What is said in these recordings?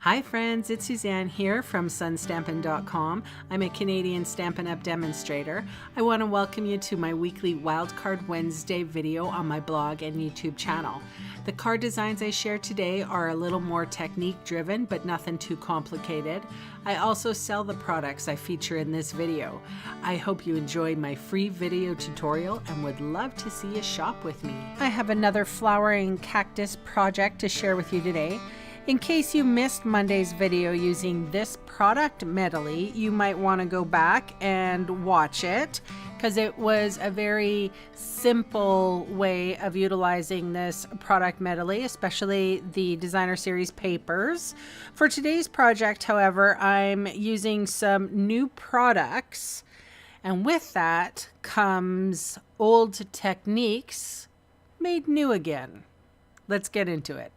Hi friends, it's Suzanne here from sunstampin.com. I'm a Canadian Stampin' Up demonstrator. I want to welcome you to my weekly Wildcard Wednesday video on my blog and YouTube channel. The card designs I share today are a little more technique driven, but nothing too complicated. I also sell the products I feature in this video. I hope you enjoy my free video tutorial and would love to see you shop with me. I have another flowering cactus project to share with you today. In case you missed Monday's video using this product medley, you might want to go back and watch it because it was a very simple way of utilizing this product medley, especially the designer series papers. For today's project, however, I'm using some new products, and with that comes old techniques made new again. Let's get into it.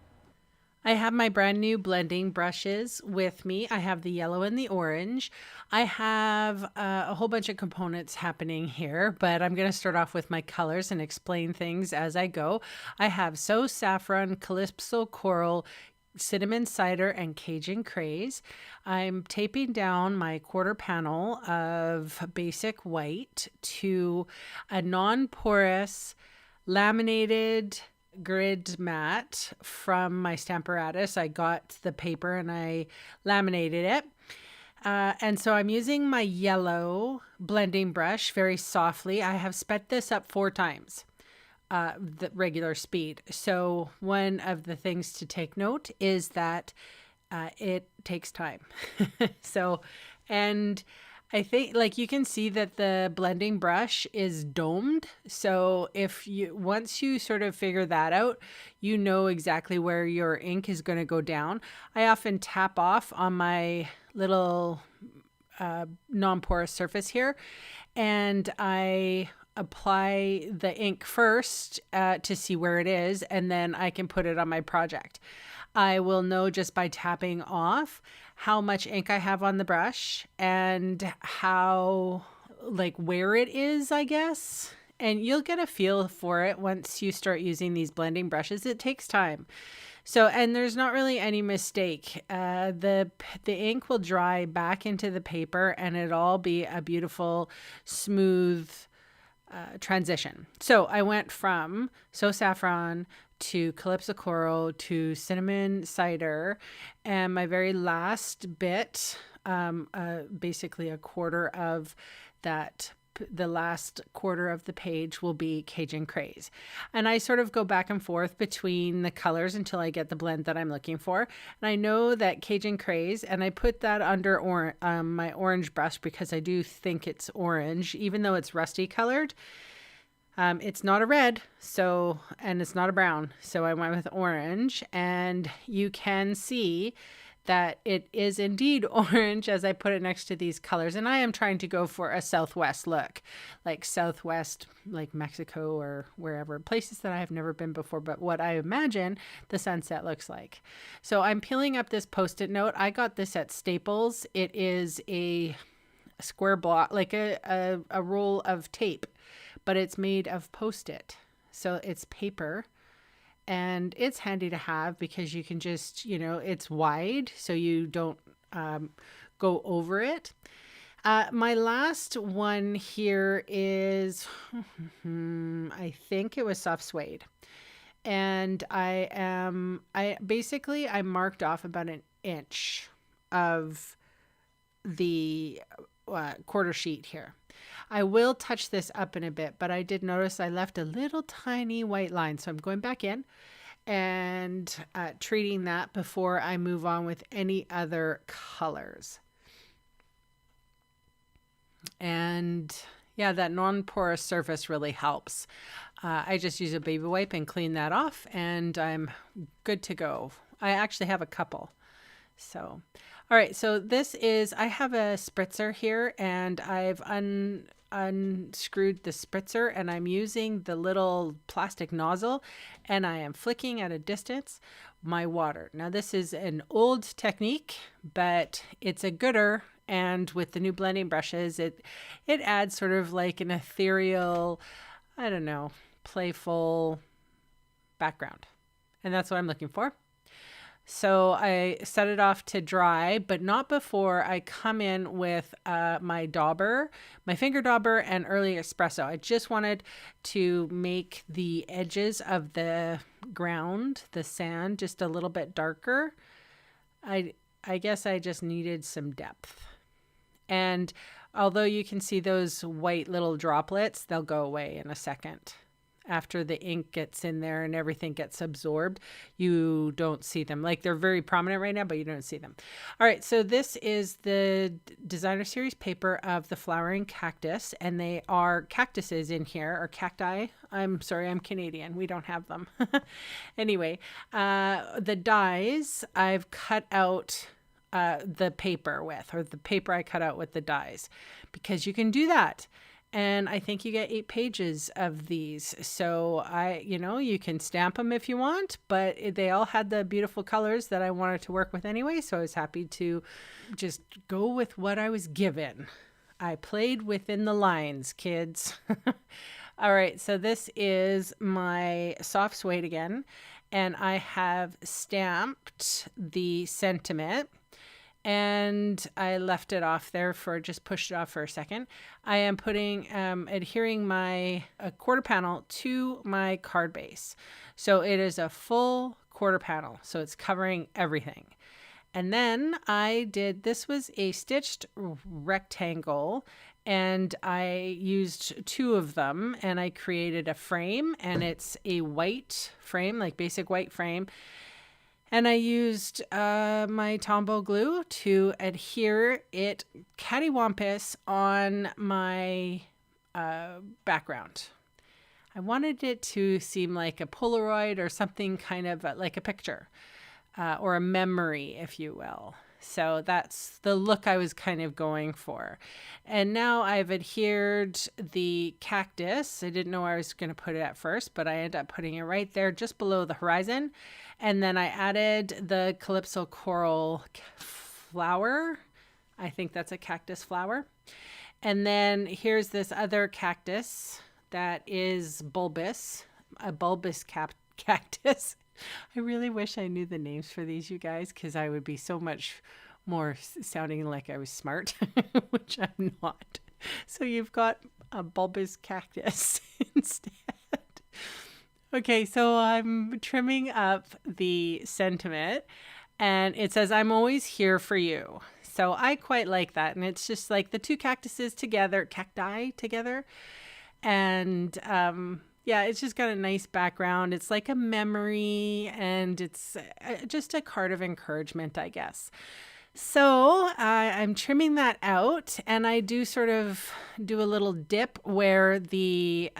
I have my brand new blending brushes with me. I have the yellow and the orange. I have a whole bunch of components happening here, but I'm going to start off with my colors and explain things as I go. I have So Saffron, Calypso Coral, Cinnamon Cider, and Cajun Craze. I'm taping down my quarter panel of basic white to a non-porous laminated grid mat from my Stamparatus. I got the paper and I laminated it. And so I'm using my yellow blending brush very softly. I have sped this up 4 times the regular speed. So one of the things to take note is that it takes time. And I think like you can see that the blending brush is domed. So once you sort of figure that out, you know exactly where your ink is going to go down. I often tap off on my little non-porous surface here, and I apply the ink first to see where it is, and then I can put it on my project. I will know just by tapping off how much ink I have on the brush and how, like, where it is, I guess. And you'll get a feel for it once you start using these blending brushes. It takes time. So, and there's not really any mistake. The ink will dry back into the paper and it'll all be a beautiful, smooth transition. So I went from So Saffron to Calypso Coral to Cinnamon Cider, and my very last bit, basically a quarter of that, the last quarter of the page will be Cajun Craze. And I sort of go back and forth between the colors until I get the blend that I'm looking for. And I know that Cajun Craze, and I put that under my orange brush because I do think it's orange, even though it's rusty colored. It's not a red, and it's not a brown, so I went with orange, and you can see that it is indeed orange as I put it next to these colors. And I am trying to go for a Southwest look, like Southwest, like Mexico or wherever, places that I have never been before, but what I imagine the sunset looks like. So I'm peeling up this Post-it note. I got this at Staples. It is a square block, like a roll of tape, but it's made of Post-it. So it's paper, and it's handy to have because you can just, it's wide so you don't go over it. My last one here is, I think it was soft suede. And I marked off about an inch of the quarter sheet here. I will touch this up in a bit, but I did notice I left a little tiny white line. So I'm going back in and treating that before I move on with any other colors. And yeah, that non-porous surface really helps. I just use a baby wipe and clean that off, and I'm good to go. I actually have a couple. So, all right, so I have a spritzer here, and I've unscrewed the spritzer, and I'm using the little plastic nozzle, and I am flicking at a distance my water. Now, this is an old technique, but it's a gooder, and with the new blending brushes, it adds sort of like an ethereal, I don't know, playful background, and that's what I'm looking for. So I set it off to dry, but not before I come in with my dauber, my finger dauber, and early espresso. I just wanted to make the edges of the ground, the sand, just a little bit darker. I guess I just needed some depth. And although you can see those white little droplets, they'll go away in a second. After the ink gets in there and everything gets absorbed, you don't see them. Like, they're very prominent right now, but you don't see them. All right, so this is the designer series paper of the flowering cactus, and they are cactuses in here, or cacti. I'm sorry, I'm Canadian. We don't have them. Anyway, the dies I've cut out the paper with, or the paper I cut out with the dies, because you can do that. And I think you get 8 pages of these. So you can stamp them if you want, but they all had the beautiful colors that I wanted to work with anyway. So I was happy to just go with what I was given. I played within the lines, kids. All right. So this is my soft suede again. And I have stamped the sentiment. And I left it off there just pushed it off for a second. I am putting, adhering my quarter panel to my card base. So it is a full quarter panel. So it's covering everything. And then this was a stitched rectangle, and I used 2 of them, and I created a frame, and it's a white frame, like basic white frame. And I used my Tombow glue to adhere it cattywampus on my background. I wanted it to seem like a Polaroid or something kind of like a picture or a memory, if you will. So that's the look I was kind of going for. And now I've adhered the cactus. I didn't know where I was going to put it at first, but I ended up putting it right there just below the horizon. And then I added the Calypso coral flower. I think that's a cactus flower. And then here's this other cactus that is bulbous, a bulbous cactus. I really wish I knew the names for these, you guys, because I would be so much more sounding like I was smart, which I'm not. So you've got a bulbous cactus instead. Okay, so I'm trimming up the sentiment, and it says, "I'm always here for you." So I quite like that. And it's just like the 2 cacti together. And yeah, it's just got a nice background. It's like a memory, and it's just a card of encouragement, I guess. So I'm trimming that out, and I do sort of do a little dip where there's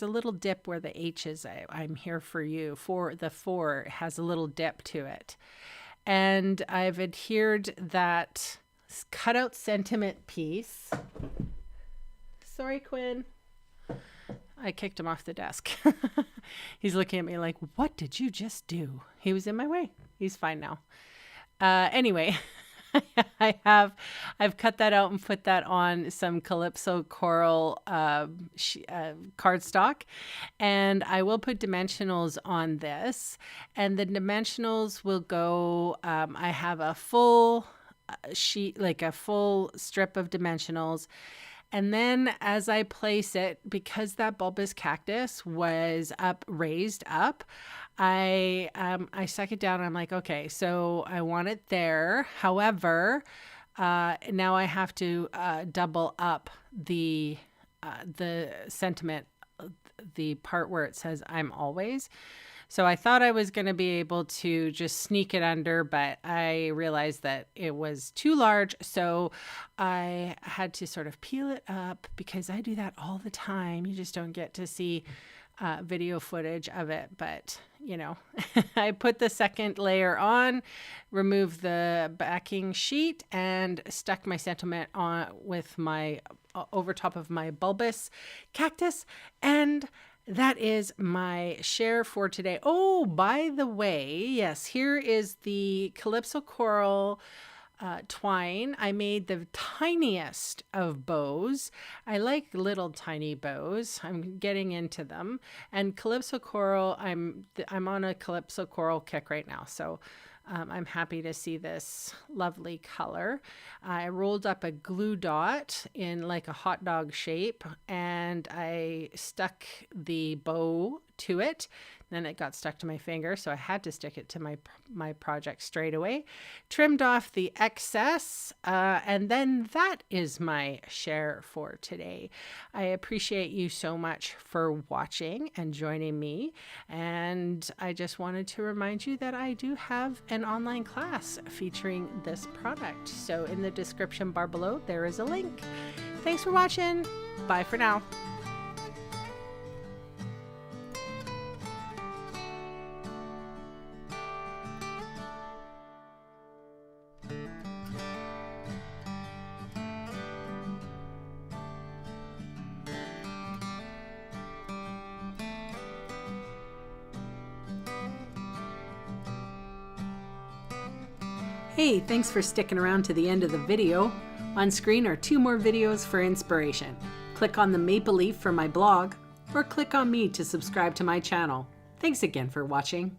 a little dip where the H is, I'm here for you. For the 4 has a little dip to it. And I've adhered that cutout sentiment piece. Sorry, Quinn. I kicked him off the desk. He's looking at me like, what did you just do? He was in my way. He's fine now. Anyway, I've cut that out and put that on some Calypso coral cardstock, and I will put dimensionals on this, and the dimensionals will go, I have a full sheet, like a full strip of dimensionals. And then as I place it, because that bulbous cactus was raised up, I stuck it down. And I'm like, okay, so I want it there. However, now I have to double up the sentiment, the part where it says "I'm always." So I thought I was going to be able to just sneak it under, but I realized that it was too large. So I had to sort of peel it up, because I do that all the time. You just don't get to see video footage of it. But, I put the second layer on, removed the backing sheet, and stuck my sentiment on with my over top of my bulbous cactus. And that is my share for today. Oh, by the way, yes, here is the Calypso coral twine. I made the tiniest of bows. I like little tiny bows. I'm getting into them. And Calypso Coral, I'm on a Calypso Coral kick right now. So I'm happy to see this lovely color. I rolled up a glue dot in like a hot dog shape, and I stuck the bow to it. Then it got stuck to my finger, so I had to stick it to my project straight away. Trimmed off the excess, and then that is my share for today. I appreciate you so much for watching and joining me, and I just wanted to remind you that I do have an online class featuring this product. So in the description bar below, there is a link. Thanks for watching. Bye for now. Hey, thanks for sticking around to the end of the video. On screen are 2 more videos for inspiration. Click on the maple leaf for my blog, or click on me to subscribe to my channel. Thanks again for watching.